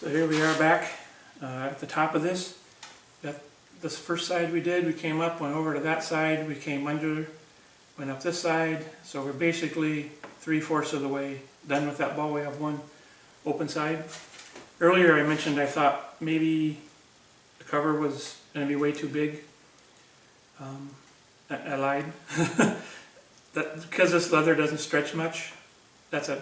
So here we are back at the top of this. Got this first side we did, we came up, went over to that side, we came under, went up this side. So we're basically 3/4 of the way done with that ball. We have one open side. Earlier I mentioned I thought maybe the cover was going to be way too big. I lied. Because this leather doesn't stretch much, that's a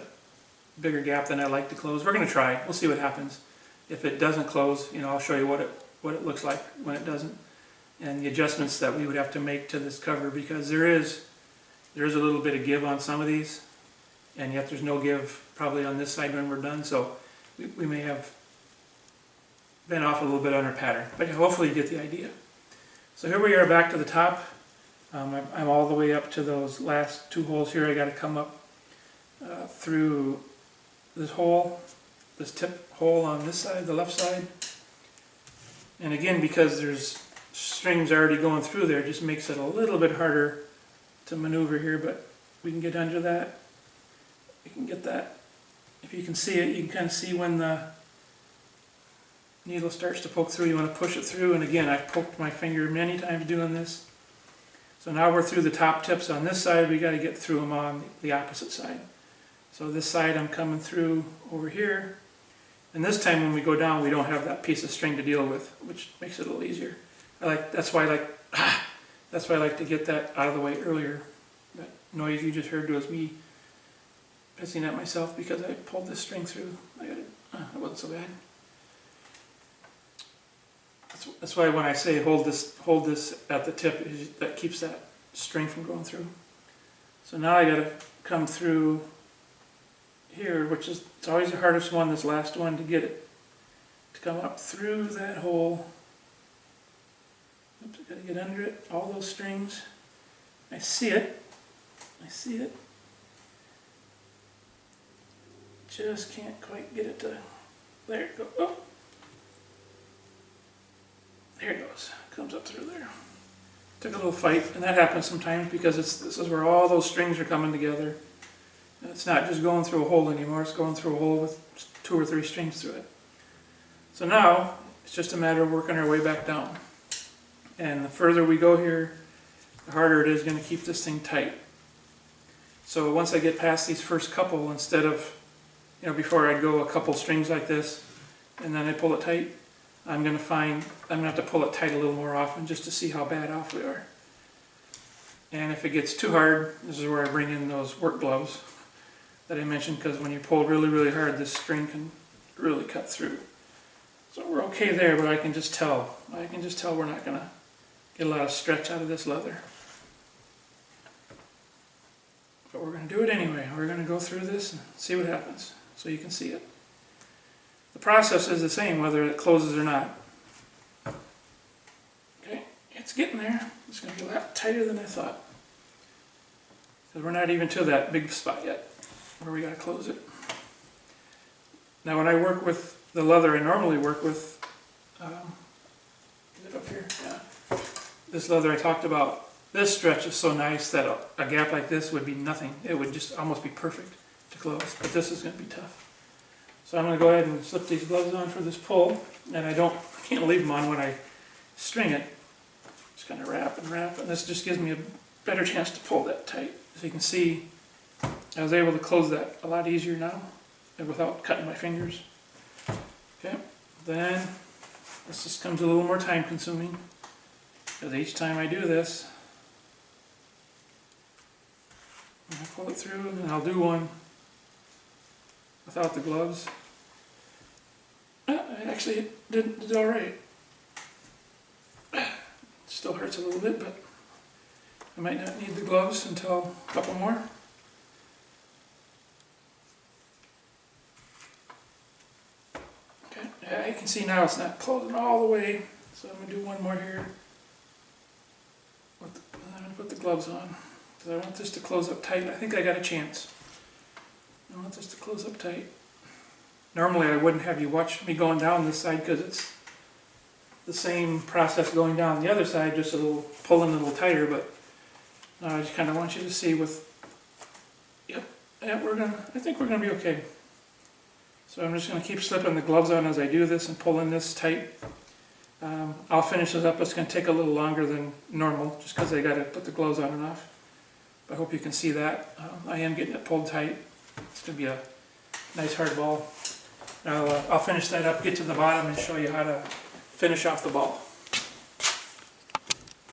bigger gap than I like to close. We're going to try. We'll see what happens. If it doesn't close, I'll show you what it looks like when it doesn't, and the adjustments that we would have to make to this cover, because there is a little bit of give on some of these, and yet there's no give probably on this side when we're done. So we may have been off a little bit on our pattern, but hopefully you get the idea. So here we are back to the top. I'm all the way up to those last two holes here. I got to come up through this hole, this tip hole on this side, the left side. And again, because there's strings already going through there, it just makes it a little bit harder to maneuver here, but we can get under that. We can get that. If you can see it, you can kind of see when the needle starts to poke through, you want to push it through. And again, I've poked my finger many times doing this. So now we're through the top tips on this side, we got to get through them on the opposite side. So this side I'm coming through over here. And this time when we go down, we don't have that piece of string to deal with, which makes it a little easier. That's why I like to get that out of the way earlier. That noise you just heard was me pissing at myself because I pulled this string through. It wasn't so bad. That's why when I say hold this at the tip, that keeps that string from going through. So now I got to come through here, which is, it's always the hardest one, this last one, to get it to come up through that hole. Oops, I got to get under it, all those strings. I see it. Just can't quite get it to, there it goes. Oh. There it goes, comes up through there. Took a little fight, and that happens sometimes because this is where all those strings are coming together. And it's not just going through a hole anymore, it's going through a hole with 2 or 3 strings through it. So now, it's just a matter of working our way back down. And the further we go here, the harder it is going to keep this thing tight. So once I get past these first couple, instead of, before I'd go a couple strings like this, and then I pull it tight, I'm going to have to pull it tight a little more often just to see how bad off we are. And if it gets too hard, this is where I bring in those work gloves that I mentioned, because when you pull really, really hard, this string can really cut through. So we're okay there, but I can just tell we're not going to get a lot of stretch out of this leather. But we're going to do it anyway. We're going to go through this and see what happens so you can see it. The process is the same whether it closes or not. Okay, it's getting there. It's going to be a lot tighter than I thought. Because we're not even to that big spot yet where we got to close it. Now when I work with the leather I normally work with, is it up here? Yeah. This leather I talked about, this stretch is so nice that a gap like this would be nothing. It would just almost be perfect to close, but this is going to be tough. So I'm going to go ahead and slip these gloves on for this pull, and I can't leave them on when I string it. Just kind of wrap, and this just gives me a better chance to pull that tight. As you can see, I was able to close that a lot easier now, and without cutting my fingers. Okay, then this just comes a little more time consuming, because each time I do this, I pull it through, and I'll do one without the gloves. It actually did all right. Still hurts a little bit, but I might not need the gloves until a couple more. Okay, yeah, you can see now it's not closing all the way, so I'm going to do one more here. I'm going to put the gloves on, because I want this to close up tight. I think I got a chance. I want this to close up tight. Normally I wouldn't have you watch me going down this side because it's the same process going down the other side, just pulling a little tighter, but I just kind of want you to see with, yep, I think we're going to be okay. So I'm just going to keep slipping the gloves on as I do this and pulling this tight. I'll finish this up. It's going to take a little longer than normal just because I got to put the gloves on and off. I hope you can see that. I am getting it pulled tight. It's going to be a nice hard ball. Now I'll finish that up, get to the bottom and show you how to finish off the ball.